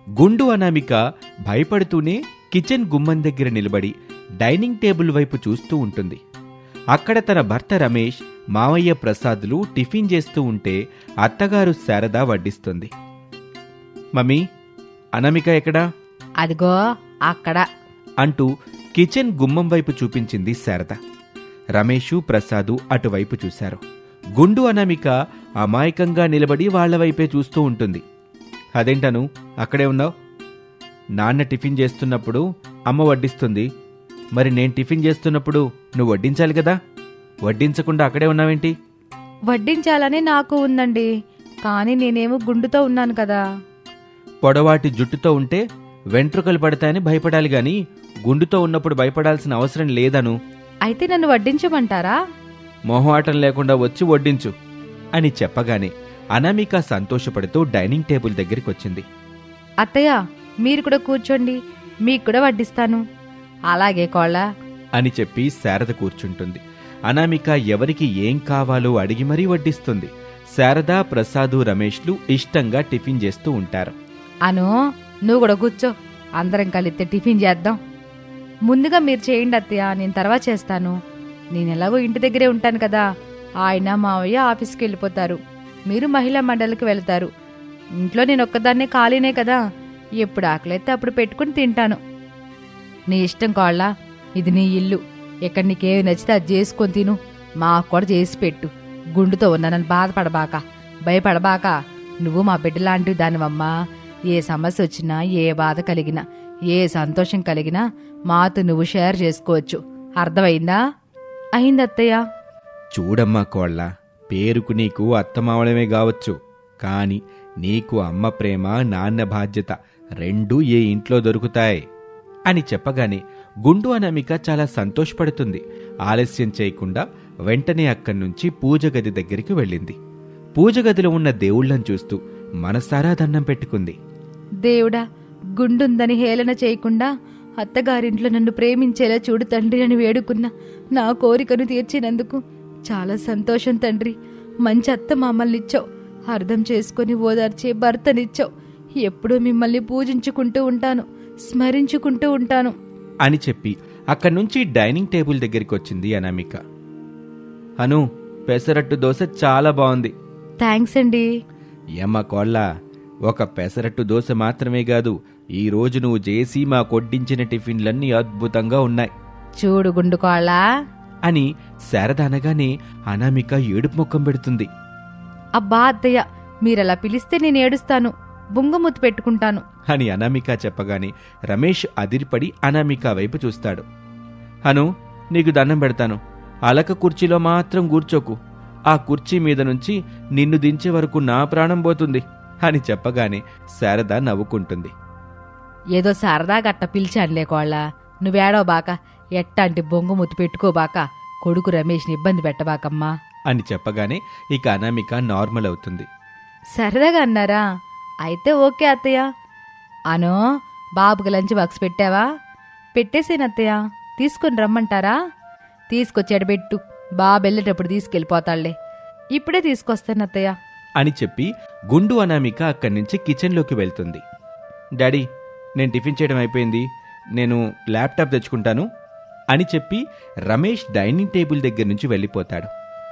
గుండు అనామిక భయపడుతూనే కిచెన్ గుమ్మం దగ్గర నిలబడి డైనింగ్ టేబుల్ వైపు చూస్తూ ఉంటుంది. అక్కడ తన భర్త రమేష్, మావయ్య ప్రసాద్లు టిఫిన్ చేస్తూ ఉంటే అత్తగారు శారద వడ్డిస్తుంది. మమ్మీ, అనామిక ఎక్కడా? అదిగో అక్కడ అంటూ కిచెన్ గుమ్మం వైపు చూపించింది శారద. రమేషు, ప్రసాదు అటువైపు చూశారు. గుండు అనామిక అమాయకంగా నిలబడి వాళ్ల వైపే చూస్తూ ఉంటుంది. అదేంటను అక్కడే ఉన్నావు? నాన్న టిఫిన్ చేస్తున్నప్పుడు అమ్మ వడ్డిస్తుంది, మరి నేను టిఫిన్ చేస్తున్నప్పుడు నువ్వు వడ్డించాలి కదా, వడ్డించకుండా అక్కడే ఉన్నావేంటి? వడ్డించాలని నాకు ఉందండి, కానీ నేనేమో గుండుతో ఉన్నాను కదా. పొడవాటి జుట్టుతో ఉంటే వెంట్రుకలు పడతాయని భయపడాలి గాని గుండుతో ఉన్నప్పుడు భయపడాల్సిన అవసరం లేదను. అయితే నన్ను వడ్డించమంటారా? మొహమాటం లేకుండా వచ్చి వడ్డించు అని చెప్పగానే అనామిక సంతోషపడుతూ డైనింగ్ టేబుల్ దగ్గరికి వచ్చింది. అత్తయ్య, మీరు కూడా కూర్చోండి, మీకు కూడా వడ్డిస్తాను. అలాగే కోళ్ళ అని చెప్పి శారద కూర్చుంటుంది. అనామిక ఎవరికి ఏం కావాలో అడిగి మరీ వడ్డిస్తుంది. శారద, ప్రసాదు, రమేష్లు ఇష్టంగా టిఫిన్ చేస్తూ ఉంటారు. అను, నువ్వు కూడా కూర్చో, అందరం కలిస్తే టిఫిన్ చేద్దాం. ముందుగా మీరు చేయండి అత్తయ్య, నేను తర్వాత చేస్తాను. నేను ఎలాగో ఇంటి దగ్గరే ఉంటాను కదా. ఆయన మావయ్య ఆఫీస్కి వెళ్ళిపోతారు, మీరు మహిళా మండలికి వెళ్తారు. ఇంట్లో నేను ఒక్కదాన్నే ఖాళీనే కదా, ఎప్పుడు ఆకలైతే అప్పుడు పెట్టుకుని తింటాను. నీ ఇష్టం కోళ్ళ, ఇది నీ ఇల్లు, ఎక్కడ నీకేమి నచ్చితే అది చేసుకొని తిను. మాకు కూడా చేసి పెట్టు. గుండుతో ఉన్నానని బాధపడబాక, భయపడబాక. నువ్వు మా బిడ్డలాంటివి దానివమ్మా. ఏ సమస్య వచ్చినా, ఏ బాధ కలిగినా, ఏ సంతోషం కలిగినా మాతో నువ్వు షేర్ చేసుకోవచ్చు. అర్థమైందా? అయిందత్తయ్య. చూడమ్మా కోళ్ళ, పేరుకు నీకు అత్తమావడమే కావచ్చు, కాని నీకు అమ్మ ప్రేమ, నాన్న బాధ్యత రెండూ ఏ ఇంట్లో దొరుకుతాయి అని చెప్పగానే గుండు అనామిక చాలా సంతోషపడుతుంది. ఆలస్యం చేయకుండా వెంటనే అక్కడ్నుంచి పూజగది దగ్గరికి వెళ్ళింది. పూజగదిలో ఉన్న దేవుళ్లను చూస్తూ మనసారా దండం పెట్టుకుంది. దేవుడా, గుండుందని హేళన చేయకుండా అత్తగారింట్లో నన్ను ప్రేమించేలా చూడు తండ్రి అని వేడుకున్నా. నా కోరికను తీర్చినందుకు చాలా సంతోషం తండ్రి. మంచి అత్త మామల్నిచ్చావు, అర్థం చేసుకుని ఓదార్చే భర్తనిచ్చావు. ఎప్పుడూ మిమ్మల్ని పూజించుకుంటూ ఉంటాను, స్మరించుకుంటూ ఉంటాను అని చెప్పి అక్కడ్నుంచి డైనింగ్ టేబుల్ దగ్గరికి వచ్చింది అనామిక. అను, పెసరట్టు దోశ చాలా బాగుంది. థ్యాంక్స్ అండి. ఏమ్మా కోళ్ళ, ఒక పెసరట్టు దోశ మాత్రమే కాదు, ఈ రోజు నువ్వు చేసి మా కొడ్డించిన టిఫిన్లన్నీ అద్భుతంగా ఉన్నాయి. చూడు గుండుకోళ్ళ అని శారద అనగానే అనామిక ఏడుపు ముఖం పెడుతుంది. అబ్బా అత్తయ్య, మీరలా పిలిస్తే నేను ఏడుస్తాను, బుంగముత్తు పెట్టుకుంటాను అని అనామిక చెప్పగానే రమేష్ అదిరిపడి అనామిక వైపు చూస్తాడు. అను, నీకు దండం పెడతాను, అలక కుర్చీలో మాత్రం కూర్చోకు, ఆ కుర్చీ మీద నుంచి నిన్ను దించే వరకు నా ప్రాణం పోతుంది అని చెప్పగానే శారద నవ్వుకుంటుంది. ఏదో సరదా గట్ట పిలిచానులే కోళ్ళ, నువ్వేడవబాక, ఎట్టాంటి బొంగుముత్తు పెట్టుకోబాక, కొడుకు రమేష్ని ఇబ్బంది పెట్టబాకమ్మా అని చెప్పగానే ఇక అనామిక నార్మల్ అవుతుంది. సరదాగా అన్నారా? అయితే ఓకే అత్తయ్య. అనో, బాబుకి లంచ్ బాక్స్ పెట్టావా? పెట్టేసేనత్తయ్య, తీసుకుని రమ్మంటారా? తీసుకొచ్చాడు పెట్టు, బాబు వెళ్ళేటప్పుడు తీసుకెళ్ళిపోతాళ్లే. ఇప్పుడే తీసుకొస్తానత్తయ్య అని చెప్పి గుండు అనామిక అక్కడి నుంచి కిచెన్లోకి వెళ్తుంది. డాడీ, నేను టిఫిన్ చేయడం అయిపోయింది, నేను ల్యాప్టాప్ తెచ్చుకుంటాను అని చెప్పి రమేష్ డైనింగ్ టేబుల్ దగ్గర నుంచి వెళ్ళిపోతాడు.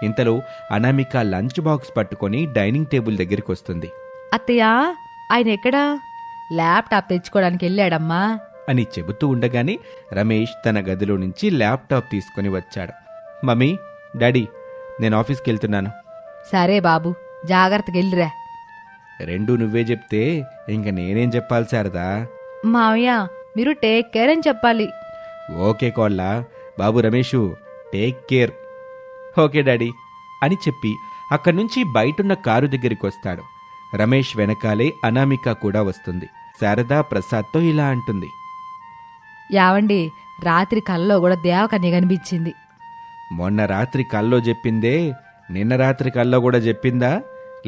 ఇంతలో అనామిక లంచ్ బాక్స్ పట్టుకొని డైనింగ్ టేబుల్ దగ్గరికి వస్తుంది. అత్తయ్య, ఆయన ఎక్కడా? ల్యాప్టాప్ తెచ్చుకోవడానికి వెళ్ళాడమ్మా అని చెబుతూ ఉండగానే రమేష్ తన గదిలో నుంచి ల్యాప్టాప్ తీసుకుని వచ్చాడు. మమ్మీ, డాడీ, నేను ఆఫీస్కి వెళ్తున్నాను. సరే బాబు, జాగ్రత్తగా వెళ్ళిరా. రెండూ నువ్వే చెప్తే ఇంక నేనేం చెప్పాలి శారదా? మావయ్య, మీరు టేక్ కేర్ అని చెప్పాలి. ఓకే కోళ్ళ, బాబు Ramesh, take care. Okay daddy అని చెప్పి అక్కడి నుంచి బయటున్న కారు దగ్గరికి వస్తాడు. రమేష్ వెనకాలే అనామిక కూడా వస్తుంది. శారదా ప్రసాద్తో ఇలా అంటుంది. యావండి, రాత్రి కల్లో కూడా దేవకన్య కనిపించింది. మొన్న రాత్రి కల్లో చెప్పిందే నిన్న రాత్రి కల్లో కూడా చెప్పిందా,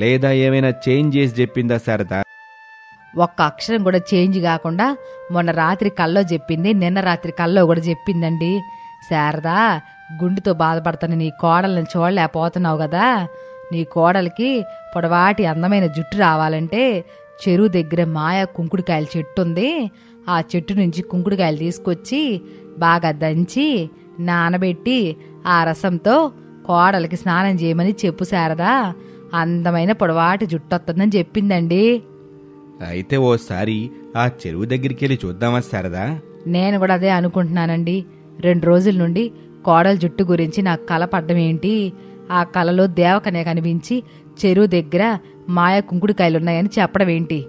లేదా ఏమైనా చేంజ్ చేసి చెప్పిందా శారదా? ఒక్క అక్షరం కూడా చేంజ్ కాకుండా మొన్న రాత్రి కల్లో చెప్పింది నిన్న రాత్రి కల్లో కూడా చెప్పిందండి. శారదా, గుండెతో బాధపడుతున్న నీ కోడల్ని చూడలేకపోతున్నావు కదా. నీ కోడలికి పొడవాటి అందమైన జుట్టు రావాలంటే చెరువు దగ్గర మాయా కుంకుడుకాయల చెట్టు ఉంది. ఆ చెట్టు నుంచి కుంకుడుకాయలు తీసుకొచ్చి బాగా దంచి నానబెట్టి ఆ రసంతో కోడలికి స్నానం చేయమని చెప్పు శారదా. అందమైన పొడవాటి జుట్టొస్తుందని చెప్పిందండి. అయితే ఓసారి ఆ చెరువు దగ్గరికి వెళ్ళి చూద్దామా శారదా? నేను కూడా అదే అనుకుంటున్నానండి. 2 రోజుల నుండి కోడల జుట్టు గురించి నాకు కల పడ్డం ఏంటి? ఆ కలలో దేవకనే కనిపించి చెరువు దగ్గర మాయ కుంకుడుకాయలున్నాయని చెప్పడం ఏంటి?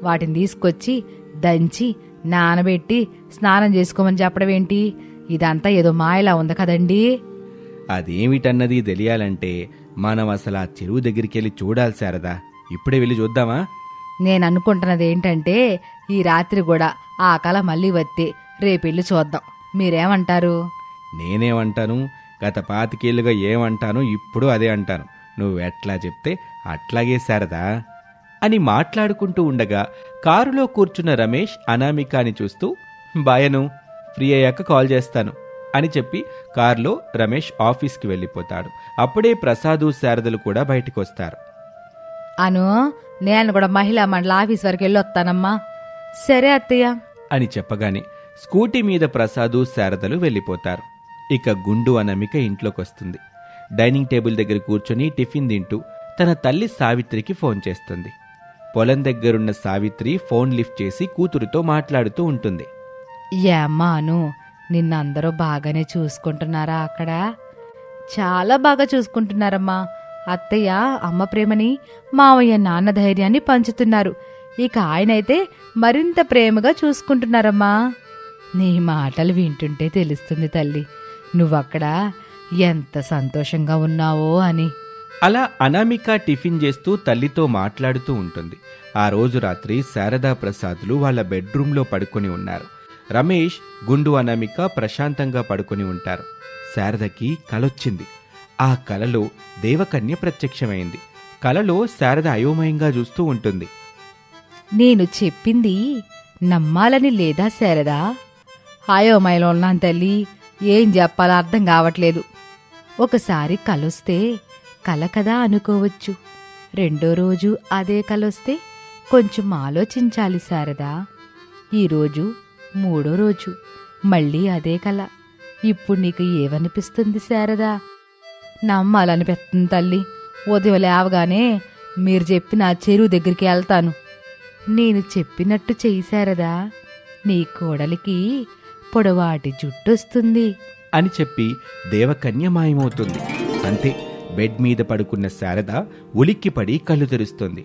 వాటిని తీసుకొచ్చి దంచి నానబెట్టి స్నానం చేసుకోమని చెప్పడం ఏంటి? ఇదంతా ఏదో మాయలా ఉంది కదండీ. అదేమిటన్నది తెలియాలంటే మనం అసలు ఆ చెరువు దగ్గరికి వెళ్ళి చూడాలి శారదా. ఇప్పుడే వెళ్ళి చూద్దామా? నేను అనుకుంటున్నది ఏంటంటే ఈ రాత్రి కూడా ఆ కళ మళ్ళీ వస్తే రేపెళ్ళి చూద్దాం. మీరేమంటారు? నేనేమంటాను, గత 25 ఏళ్లుగా ఏమంటాను, ఇప్పుడు అదే అంటాను. నువ్వెట్లా చెప్తే అట్లాగే శారదా అని మాట్లాడుకుంటూ ఉండగా కారులో కూర్చున్న రమేష్ అనామికాని చూస్తూ, బాయను, ఫ్రీ అయ్యాక కాల్ చేస్తాను అని చెప్పి కారులో రమేష్ ఆఫీస్కి వెళ్ళిపోతాడు. అప్పుడే ప్రసాదు శారదలు కూడా బయటకొస్తారు. అను, నేను కూడా మహిళా మండల ఆఫీస్ వరకు వెళ్ళొస్తానమ్మా. సరే అత్తయ్య అని చెప్పగానే స్కూటీ మీద ప్రసాదు శారదలు వెళ్ళిపోతారు. ఇక గుండు అనామిక ఇంట్లోకొస్తుంది. డైనింగ్ టేబుల్ దగ్గర కూర్చొని టిఫిన్ తింటూ తన తల్లి సావిత్రికి ఫోన్ చేస్తుంది. పొలం దగ్గరున్న సావిత్రి ఫోన్ లిఫ్ట్ చేసి కూతురుతో మాట్లాడుతూ ఉంటుంది. అను, నిన్నందరూ బాగానే చూసుకుంటున్నారా అక్కడ? చాలా బాగా చూసుకుంటున్నారమ్మా. అత్తయ్య అమ్మ ప్రేమని, మావయ్య నాన్న ధైర్యాన్ని పంచుతున్నారు. ఇక ఆయనైతే మరింత ప్రేమగా చూసుకుంటున్నారమ్మా. నీ మాటలు వింటుంటే తెలుస్తుంది తల్లి, నువ్వక్కడ ఎంత సంతోషంగా ఉన్నావో అని. అలా అనామిక టిఫిన్ చేస్తూ తల్లితో మాట్లాడుతూ ఉంటుంది. ఆ రోజు రాత్రి శారదా ప్రసాద్లు వాళ్ళ బెడ్రూంలో పడుకొని ఉన్నారు. రమేష్, గుండు అనామిక ప్రశాంతంగా పడుకొని ఉంటారు. శారదకి కలొచ్చింది. ఆ కలలో దేవకన్య ప్రత్యక్షమైంది. కలలో శారద అయోమయంగా చూస్తూ ఉంటుంది. నేను చెప్పింది నమ్మాలని లేదా శారదా? అయోమయంలో ఉన్నాను తల్లి, ఏం చెప్పాలో అర్థం కావట్లేదు. ఒకసారి కలొస్తే కల కదా అనుకోవచ్చు. 2వ రోజు అదే కలొస్తే కొంచెం ఆలోచించాలి శారదా. ఈరోజు 3వ రోజు మళ్ళీ అదే కల. ఇప్పుడు నీకు ఏమనిపిస్తుంది శారదా? నమ్మాలనిపిస్తుంది తల్లి. ఉదయం లేవగానే మీరు చెప్పిన చెరువు దగ్గరికి వెళ్తాను. నేను చెప్పినట్టు చెయ్యి శారదా, నీ కోడలికి పొడవాటి జుట్టొస్తుంది అని చెప్పి దేవకన్య మాయమవుతుంది. అంతే, బెడ్ మీద పడుకున్న శారద ఉలిక్కిపడి కళ్ళు తెరుస్తుంది.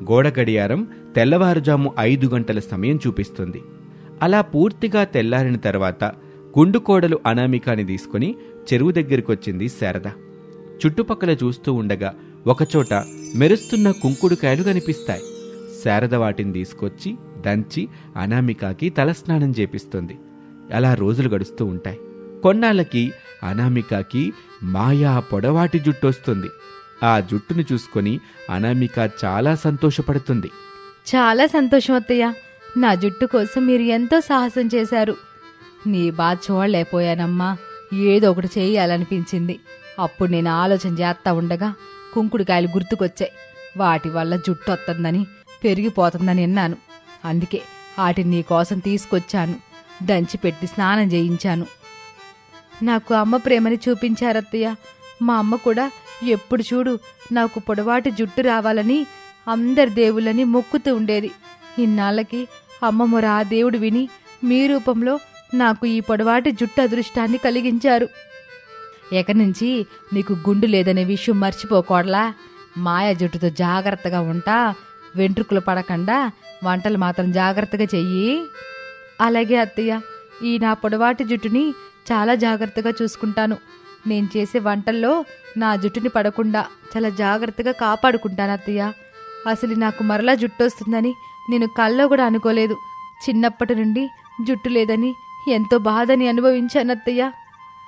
గోడ గడియారం తెల్లవారుజాము 5 గంటల సమయం చూపిస్తుంది. అలా పూర్తిగా తెల్లారిన తర్వాత గుండుకోడలు అనామికాని తీసుకుని చెరువు దగ్గరికొచ్చింది శారద. చుట్టుపక్కల చూస్తూ ఉండగా ఒకచోట మెరుస్తున్న కుంకుడుకాయలు కనిపిస్తాయి. శారద వాటిని తీసుకొచ్చి దంచి అనామికాకి తలస్నానం చేపిస్తుంది. అలా రోజులు గడుస్తూ ఉంటాయి. కొన్నాళ్ళకి అనామికాకి మాయా పొడవాటి జుట్టొస్తుంది. ఆ జుట్టును చూసుకొని అనామిక చాలా సంతోషపడుతుంది. చాలా సంతోషం అత్తయ్య, నా జుట్టు కోసం మీరు ఎంతో సాహసం చేశారు. నీ బాధ చూడలేకపోయానమ్మా. ఏదో ఒకటి చేయాలనిపించింది. అప్పుడు నేను ఆలోచన చేస్తా ఉండగా కుంకుడుకాయలు గుర్తుకొచ్చాయి. వాటి వల్ల జుట్టు వస్తుందని, పెరిగిపోతుందని విన్నాను. అందుకే వాటిని నీకోసం తీసుకొచ్చాను. దంచిపెట్టి స్నానం చేయించాను. నాకు అమ్మ ప్రేమని చూపించారత్తయ్య. మా అమ్మ కూడా ఎప్పుడు చూడు నాకు పొడవాటి జుట్టు రావాలని అందరి దేవుళ్ళని మొక్కుతూ ఉండేది. ఇన్నాళ్ళకి అమ్మ మొర ఆ దేవుడు విని మీ రూపంలో నాకు ఈ పొడవాటి జుట్టు అదృష్టాన్ని కలిగించారు. ఎక్కడి నుంచి నీకు గుండు లేదనే విషయం మర్చిపోకూడలా. మాయ జుట్టుతో జాగ్రత్తగా ఉంటా. వెంట్రుకలు పడకుండా వంటలు మాత్రం జాగ్రత్తగా చెయ్యి. అలాగే అత్తయ్య, ఈ నా పొడవాటి జుట్టుని చాలా జాగ్రత్తగా చూసుకుంటాను. నేను చేసే వంటల్లో నా జుట్టుని పడకుండా చాలా జాగ్రత్తగా కాపాడుకుంటాను అత్తయ్య. అసలు నాకు మరలా జుట్టు వస్తుందని నేను కల్లో కూడా అనుకోలేదు. చిన్నప్పటి నుండి జుట్టు లేదని ఎంతో బాధని అనుభవించాను అత్తయ్య.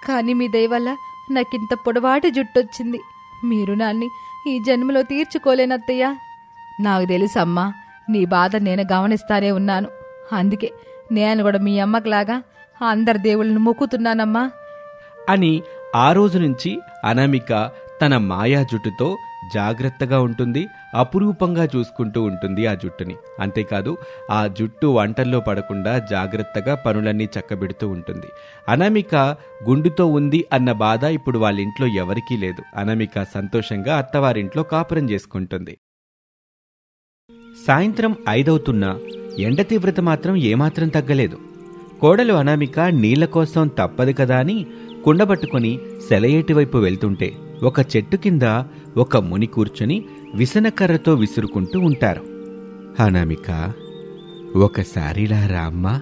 కానీ మీ దయ వల్ల నాకింత పొడవాటి జుట్టు వచ్చింది. మీరు నాన్ని ఈ జన్మలో తీర్చుకోలేనత్తయ్య. నాకు తెలుసమ్మా, నీ బాధ నేను గమనిస్తానే ఉన్నాను. అందుకే నేను కూడా మీ అమ్మకులాగా అందరి దేవుళ్ళను మొక్కుతున్నానమ్మా అని ఆ రోజు నుంచి అనామిక తన మాయా జుట్టుతో జాగ్రత్తగా ఉంటుంది. అపురూపంగా చూసుకుంటూ ఉంటుంది ఆ జుట్టుని. అంతేకాదు ఆ జుట్టు వంటల్లో పడకుండా జాగ్రత్తగా పనులన్నీ చక్కబెడుతూ ఉంటుంది. అనామిక గుండుతో ఉంది అన్న బాధ ఇప్పుడు వాళ్ళింట్లో ఎవరికీ లేదు. అనామిక సంతోషంగా అత్తవారింట్లో కాపురం చేసుకుంటుంది. సాయంత్రం 5 ఎండ తీవ్రత మాత్రం ఏమాత్రం తగ్గలేదు. కోడలు అనామిక నీళ్ల కోసం తప్పదు కదా అని కుండబట్టుకుని సెలయేటి వైపు వెళ్తుంటే ఒక చెట్టు కింద ఒక ముని కూర్చుని విసనకర్రతో విసురుకుంటూ ఉంటారు. అనామిక, ఒకసారిలా రామ్మా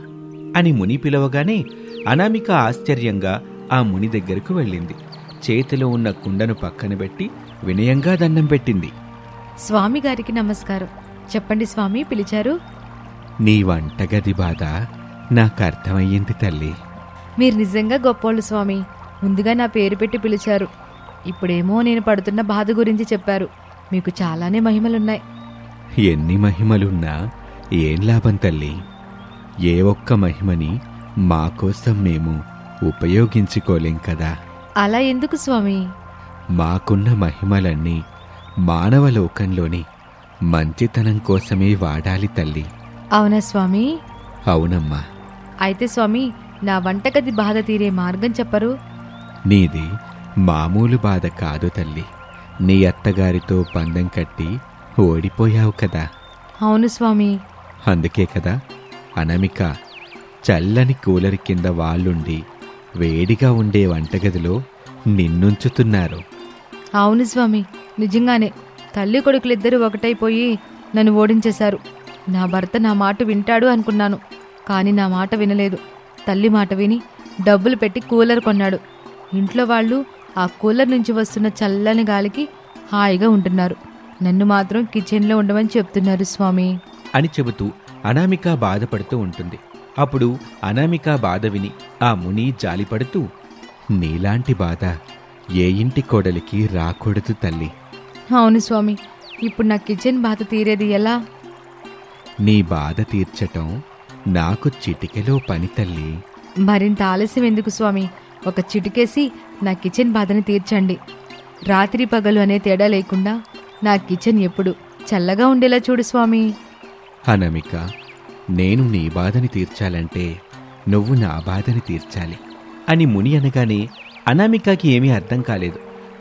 అని ముని పిలవగానే అనామిక ఆశ్చర్యంగా ఆ ముని దగ్గరకు వెళ్ళింది. చేతిలో ఉన్న కుండను పక్కన పెట్టి వినయంగా దండం పెట్టింది. స్వామి గారికి నమస్కారం. చెప్పండి స్వామి, పిలిచారు? నీ వంటగది బాధ నాకర్థమయ్యింది తల్లి. మీరు నిజంగా గొప్పోళ్ళు స్వామి. ముందుగా నా పేరు పెట్టి పిలిచారు. ఇప్పుడేమో నేను పడుతున్న బాధ గురించి చెప్పారు. మీకు చాలానే మహిమలున్నాయి. ఎన్ని మహిమలున్నా ఏం లాభం తల్లి? ఏ ఒక్క మహిమని మాకోసం మేము ఉపయోగించుకోలేం కదా. అలా ఎందుకు స్వామి? మాకున్న మహిమలన్నీ మానవలోకంలోని మంచితనం కోసమే వాడాలి తల్లి. అవునా స్వామి? అవునమ్మా. అయితే స్వామి, నా వంటగది బాధ తీరే మార్గం చెప్పరు? నీది మామూలు బాధ కాదు తల్లి. నీ అత్తగారితో పందెం కట్టి ఓడిపోయావు కదా. అవును స్వామి. అందుకే కదా అనామిక చల్లని కూలర్ కింద వాళ్ళుండి వేడిగా ఉండే వంటగదిలో నిన్నుంచుతున్నారు. అవును స్వామి, నిజంగానే తల్లి కొడుకులిద్దరూ ఒకటైపోయి నన్ను ఓడించేశారు. నా భర్త నా మాట వింటాడు అనుకున్నాను, కానీ నా మాట వినలేదు. తల్లి మాట విని డబ్బులు పెట్టి కూలర్ కొన్నాడు. ఇంట్లో వాళ్ళు ఆ కూలర్ నుంచి వస్తున్న చల్లని గాలికి హాయిగా ఉంటున్నారు. నన్ను మాత్రం కిచెన్లో ఉండమని చెప్తున్నారు స్వామి అని చెబుతూ అనామిక బాధపడుతూ ఉంటుంది. అప్పుడు అనామిక బాధ విని ఆ ముని జాలిపడుతూ, నీలాంటి బాధ ఏ ఇంటి కోడలికి రాకూడదు తల్లి. అవును స్వామి, ఇప్పుడు నా కిచెన్ బాధ తీరేది ఎలా? నీ బాధ తీర్చటం నాకు చిటికెలో పని తల్లి. మరింత ఆలస్యం ఎందుకు స్వామి? ఒక చిటికేసి నా కిచెన్ బాధని తీర్చండి. రాత్రి పగలు అనే తేడా లేకుండా నా కిచెన్ ఎప్పుడు చల్లగా ఉండేలా చూడు స్వామి. అనామిక, నేను నీ బాధని తీర్చాలంటే నువ్వు నా బాధని తీర్చాలి అని ముని అనగానే అనామికకి ఏమీ అర్థం కాలేదు.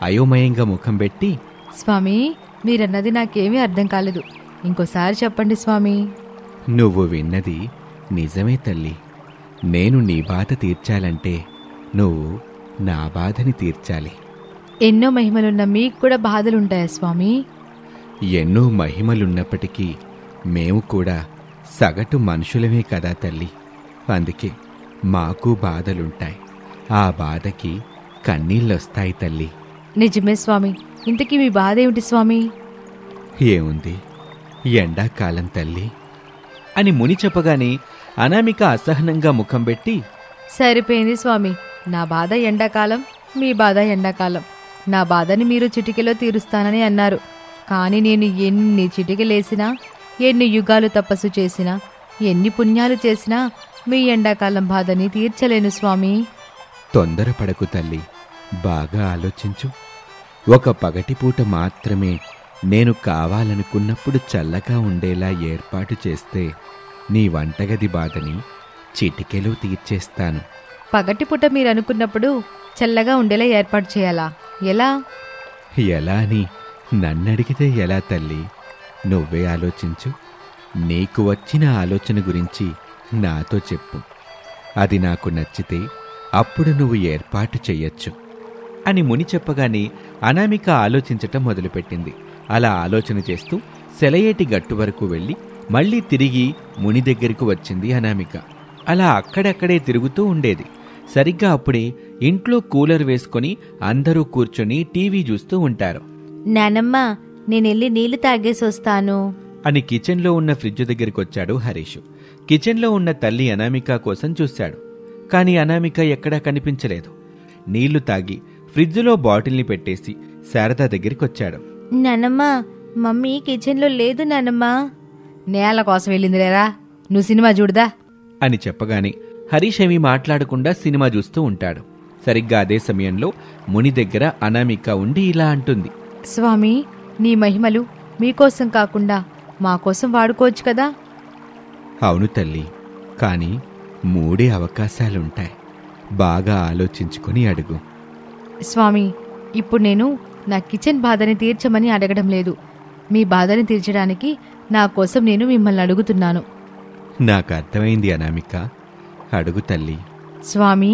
అయోమయంగా ముఖం పెట్టి, స్వామి, మీరన్నది నాకేమీ అర్థం కాలేదు. ఇంకోసారి చెప్పండి స్వామి. నువ్వు విన్నది నిజమే తల్లి. నేను నీ బాధ తీర్చాలంటే నువ్వు నా బాధని తీర్చాలి. ఎన్నో మహిమలున్న మీకు కూడా బాధలుంటాయా స్వామి? ఎన్నో మహిమలున్నప్పటికీ మేము కూడా సగటు మనుషులమే కదా తల్లి. అందుకే మాకు బాధలుంటాయి. ఆ బాధకి కన్నీళ్ళొస్తాయి తల్లి. నిజమే స్వామి. ఇంతకీ మీ బాధ ఏమిటి స్వామి? ఏముంది, ఎండాకాలం తల్లి అని ముని చెప్పగానే అనామిక అసహనంగా ముఖం పెట్టి, సరిపోయింది స్వామి. నా బాధ ఎండాకాలం, మీ బాధ ఎండాకాలం. నా బాధని మీరు చిటికెలో తీరుస్తానని అన్నారు. కానీ నేను ఎన్ని చిటికెలేసినా, ఎన్ని యుగాలు తపస్సు చేసినా, ఎన్ని పుణ్యాలు చేసినా మీ ఎండాకాలం బాధని తీర్చలేను స్వామి. తొందరపడకు తల్లి, బాగా ఆలోచించు. ఒక పగటిపూట మాత్రమే నేను కావాలనుకున్నప్పుడు చల్లగా ఉండేలా ఏర్పాటు చేస్తే నీ వంటగది బాధని చిటికెలో తీర్చేస్తాను. పగటిపూట మీరు అనుకున్నప్పుడు చల్లగా ఉండేలా ఏర్పాటు చేయాలా? ఎలా? ఎలా అని నన్నడిగితే ఎలా తల్లి? నువ్వే ఆలోచించు. నీకు వచ్చిన ఆలోచన గురించి నాతో చెప్పు. అది నాకు నచ్చితే అప్పుడు నువ్వు ఏర్పాటు చెయ్యొచ్చు అని ముని చెప్పగానే అనామిక ఆలోచించటం మొదలుపెట్టింది. అలా ఆలోచన చేస్తూ సెలయేటి గట్టు వరకు వెళ్ళి మళ్ళీ తిరిగి ముని దగ్గరకు వచ్చింది అనామిక. అలా అక్కడక్కడే తిరుగుతూ ఉండేది. సరిగ్గా అప్పుడే ఇంట్లో కూలర్ వేసుకొని అందరూ కూర్చొని టీవీ చూస్తూ ఉంటారు. నానమ్మ, నేనెళ్ళి నీళ్లు తాగేసొస్తాను అని కిచెన్లో ఉన్న ఫ్రిడ్జ్ దగ్గరికి వచ్చాడు హరీష్. కిచెన్లో ఉన్న తల్లి అనామిక కోసం చూశాడు. కానీ అనామిక ఎక్కడా కనిపించలేదు. నీళ్లు తాగి ఫ్రిడ్జ్లో బాటిల్ని పెట్టేసి శారద దగ్గరికొచ్చాడు. నానమ్మ, మమ్మీ కిచెన్లో లేదు నానమ్మ. నేల కోసం వెళ్ళిందిలేరా, నువ్వు సినిమా చూడదా అని చెప్పగానే హరీష్ ఏమీ మాట్లాడకుండా సినిమా చూస్తూ ఉంటాడు. సరిగ్గా అదే సమయంలో ముని దగ్గర అనామిక ఉండి ఇలా అంటుంది. స్వామి, నీ మహిమలు మీకోసం కాకుండా మా కోసం వాడుకోవచ్చు కదా. అవును తల్లి, కానీ 3 అవకాశాలుంటాయి. బాగా ఆలోచించుకుని అడుగు. స్వామి, ఇప్పుడు నేను నా కిచెన్ బాధని తీర్చమని అడగడం లేదు. మీ బాధని తీర్చడానికి నా కోసం నేను మిమ్మల్ని అడుగుతున్నాను. నాకు అర్థమైంది అనామిక, అడుగు తల్లి. స్వామి,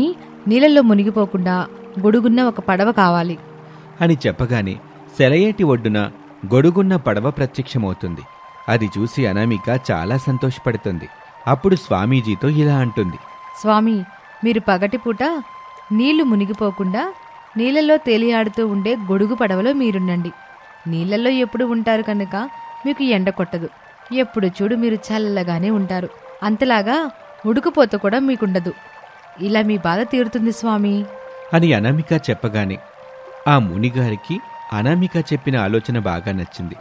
నీళ్ళల్లో మునిగిపోకుండా గొడుగున్న ఒక పడవ కావాలి అని చెప్పగానే సెలయేటి ఒడ్డున గొడుగున్న పడవ ప్రత్యక్షమవుతుంది. అది చూసి అనామిక చాలా సంతోషపడుతుంది. అప్పుడు స్వామీజీతో ఇలా అంటుంది. స్వామి, మీరు పగటిపూట నీళ్లు మునిగిపోకుండా నీళ్ళల్లో తేలియాడుతూ ఉండే గొడుగు పడవలో మీరుండండి. నీళ్ళల్లో ఎప్పుడు ఉంటారు కనుక మీకు ఎండ కొట్టదు. ఎప్పుడు చూడు మీరు చల్లగానే ఉంటారు. అంతలాగా ఉడుకుపోత కూడా మీకుండదు. ఇలా మీ బాధ తీరుతుంది స్వామి అని అనామిక చెప్పగానే ఆ మునిగారికి అనామిక చెప్పిన ఆలోచన బాగా నచ్చింది.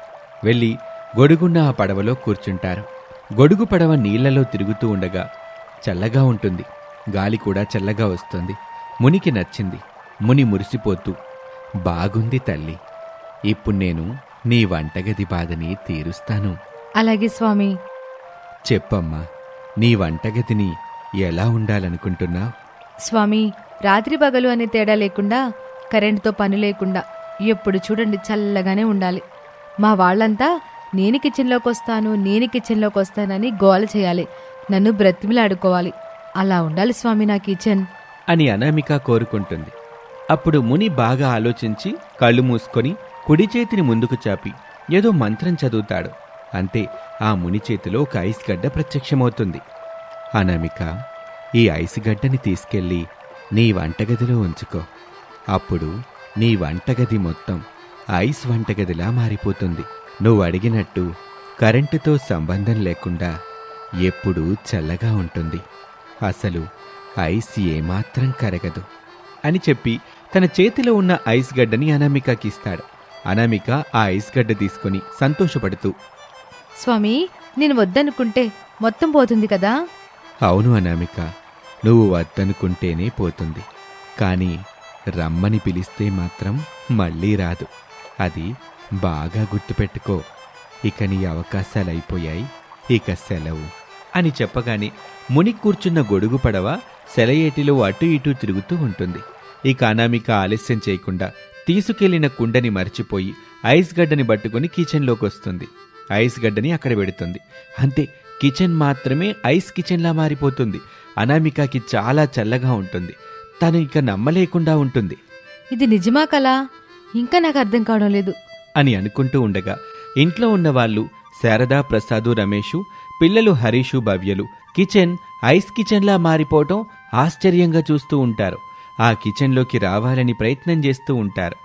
వెళ్ళి గొడుగున్న ఆ పడవలో కూర్చుంటారు. గొడుగు పడవ నీళ్లలో తిరుగుతూ ఉండగా చల్లగా ఉంటుంది. గాలి కూడా చల్లగా వస్తుంది. మునికి నచ్చింది. ముని మురిసిపోతూ, బాగుంది తల్లి, ఇప్పుడు నేను నీ వంటగది బాధని తీరుస్తాను. అలాగే స్వామి. చెప్పమ్మా, నీ వంటగదిని ఎలా ఉండాలనుకుంటున్నావు? స్వామి, రాత్రి పగలు అనే తేడా లేకుండా, కరెంటుతో పని లేకుండా ఎప్పుడు చూడండి చల్లగానే ఉండాలి. మా వాళ్ళంతా నేను కిచెన్లోకి వస్తానని గోల చేయాలి. నన్ను బ్రతిమిలాడుకోవాలి. అలా ఉండాలి స్వామి నా కిచెన్ అని అనామిక కోరుకుంటుంది. అప్పుడు ముని బాగా ఆలోచించి కళ్ళు మూసుకొని కుడి చేతిని ముందుకు చాపి ఏదో మంత్రం చదువుతాడు. అంతే, ఆ ముని చేతిలో ఒక ఐస్ గడ్డ ప్రత్యక్షమవుతుంది. అనామిక, ఈ ఐస్ గడ్డని తీసుకెళ్ళి నీ వంటగదిలో ఉంచుకో. అప్పుడు నీ వంటగది మొత్తం ఐస్ వంటగదిలా మారిపోతుంది. నువ్వు అడిగినట్టు కరెంటుతో సంబంధం లేకుండా ఎప్పుడూ చల్లగా ఉంటుంది. అసలు ఐస్ ఏమాత్రం కరగదు అని చెప్పి తన చేతిలో ఉన్న ఐస్ గడ్డని అనామికకిస్తాడు. అనామిక ఆ ఐస్ గడ్డ తీసుకుని సంతోషపడుతూ, స్వామి, నేను వద్దనుకుంటే మొత్తం పోతుంది కదా? అవును అనామిక, నువ్వు వద్దనుకుంటేనే పోతుంది. కానీ రమ్మని పిలిస్తే మాత్రం మళ్ళీ రాదు. అది బాగా గుర్తుపెట్టుకో. ఇక నీ అవకాశాలైపోయాయి, ఇక సెలవు అని చెప్పగానే ముని కూర్చున్న గొడుగు పడవ సెలయేటిలో అటు ఇటూ తిరుగుతూ ఉంటుంది. ఇక అనామిక ఆలస్యం చేయకుండా తీసుకెళ్లిన కుండని మర్చిపోయి ఐస్ గడ్డని పట్టుకుని కిచెన్లోకి వస్తుంది. ఐస్ గడ్డని అక్కడ పెడుతుంది. అంతే, కిచెన్ మాత్రమే ఐస్ కిచెన్లా మారిపోతుంది. అనామికకి చాలా చల్లగా ఉంటుంది. తను ఇక నమ్మలేకుండా ఉంటుంది. ఇది నిజమా కలా? ఇంకా నాకు అర్థం కావడం లేదు అని అనుకుంటూ ఉండగా ఇంట్లో ఉన్నవాళ్లు శారదా, ప్రసాదు, రమేషు, పిల్లలు హరీషు, భవ్యలు కిచెన్ ఐస్ కిచెన్లా మారిపోవటం ఆశ్చర్యంగా చూస్తూ ఉంటారు. ఆ కిచెన్లోకి రావాలని ప్రయత్నం చేస్తూ ఉంటారు.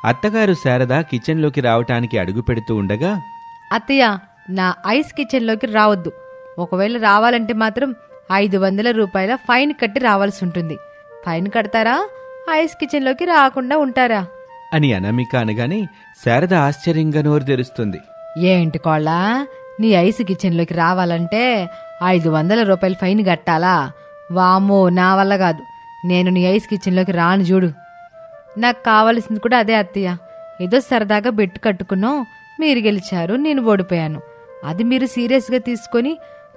అత్తగారు శారద కిచెన్లోకి రావటానికి అడుగు పెడుతూ ఉండగా, అత్తయ్య, నా ఐస్ కిచెన్లోకి రావద్దు. ఒకవేళ రావాలంటే మాత్రం 500 రూపాయల ఫైన్ కట్టి రావాల్సి ఉంటుంది. ఫైన్ కడతారా? ఐస్ కిచెన్లోకి రాకుండా ఉంటారా అని అనామిక అనగానే శారద ఆశ్చర్యంగా నోరు తెరుస్తుంది. ఏంటి కోళ్ళ, నీ ఐస్ కిచెన్లోకి రావాలంటే 500 రూపాయల ఫైన్ కట్టాలా? వామ్మో, నా వల్ల కాదు. నేను నీ ఐస్ కిచెన్లోకి రాను చూడు. నాకు కావాల్సింది కూడా అదే అత్తయ్య. ఏదో సరదాగా బెట్టు కట్టుకున్నాం, మీరు గెలిచారు, నేను ఓడిపోయాను. అది మీరు సీరియస్గా తీసుకొని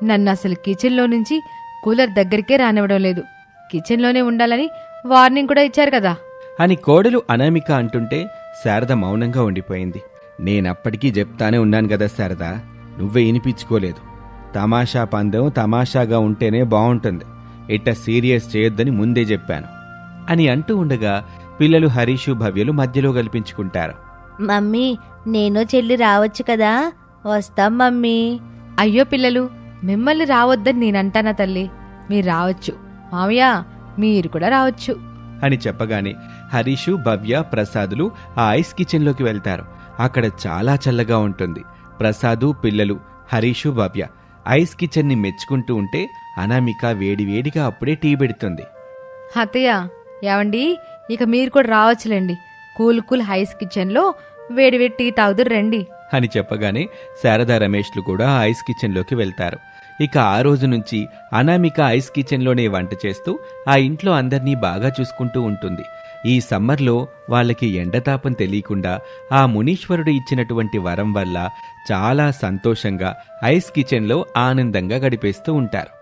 నన్ను అసలు కిచెన్లో నుంచి కూలర్ దగ్గరికే రానివ్వడం లేదు. కిచెన్లోనే ఉండాలని వార్నింగ్ కూడా ఇచ్చారు కదా అని కోడలు అనామిక అంటుంటే శారద మౌనంగా ఉండిపోయింది. నేనప్పటికీ చెప్తానే ఉన్నాను కదా శారద, నువ్వే వినిపించుకోలేదు. తమాషా పందెం తమాషాగా ఉంటేనే బాగుంటుంది, ఇట్ట సీరియస్ చేయొద్దని ముందే చెప్పాను అని అంటూ ఉండగా పిల్లలు హరీషు, భవ్యలు మధ్యలో కల్పించుకుంటారు. మమ్మీ, నేను చెల్లి రావచ్చు కదా? వస్తాం మమ్మీ. అయ్యో పిల్లలు, మిమ్మల్ని రావద్దని నేనంటానా తల్లి? మీరు రావచ్చు. మావయ్య, మీరు కూడా రావచ్చు అని చెప్పగానే హరీషు, భవ్య, ప్రసాదులు ఆ ఐస్ కిచెన్లోకి వెళ్తారు. అక్కడ చాలా చల్లగా ఉంటుంది. ప్రసాదు, పిల్లలు, హరీషు, భవ్య ఐస్ కిచెన్ని మెచ్చుకుంటూ ఉంటే అనామిక వేడివేడిగా అప్పుడే టీ పెడుతుంది. అత్తయ్య, ఏవండి, ఇక మీరు కూడా రావచ్చులేండి. కూల్ కూల్ ఐస్ కిచెన్లో వేడివేడి టీ తాగుదురు రండి అని చెప్పగానే శారదా, రమేష్లు కూడా ఐస్ కిచెన్లోకి వెళ్తారు. ఇక ఆ రోజు నుంచి అనామిక ఐస్ కిచెన్లోనే వంట చేస్తూ ఆ ఇంట్లో అందర్నీ బాగా చూసుకుంటూ ఉంటుంది. ఈ సమ్మర్లో వాళ్ళకి ఎండతాపం తెలియకుండా ఆ మునీశ్వరుడు ఇచ్చినటువంటి వరం వల్ల చాలా సంతోషంగా ఐస్ కిచెన్లో ఆనందంగా గడిపేస్తూ ఉంటారు.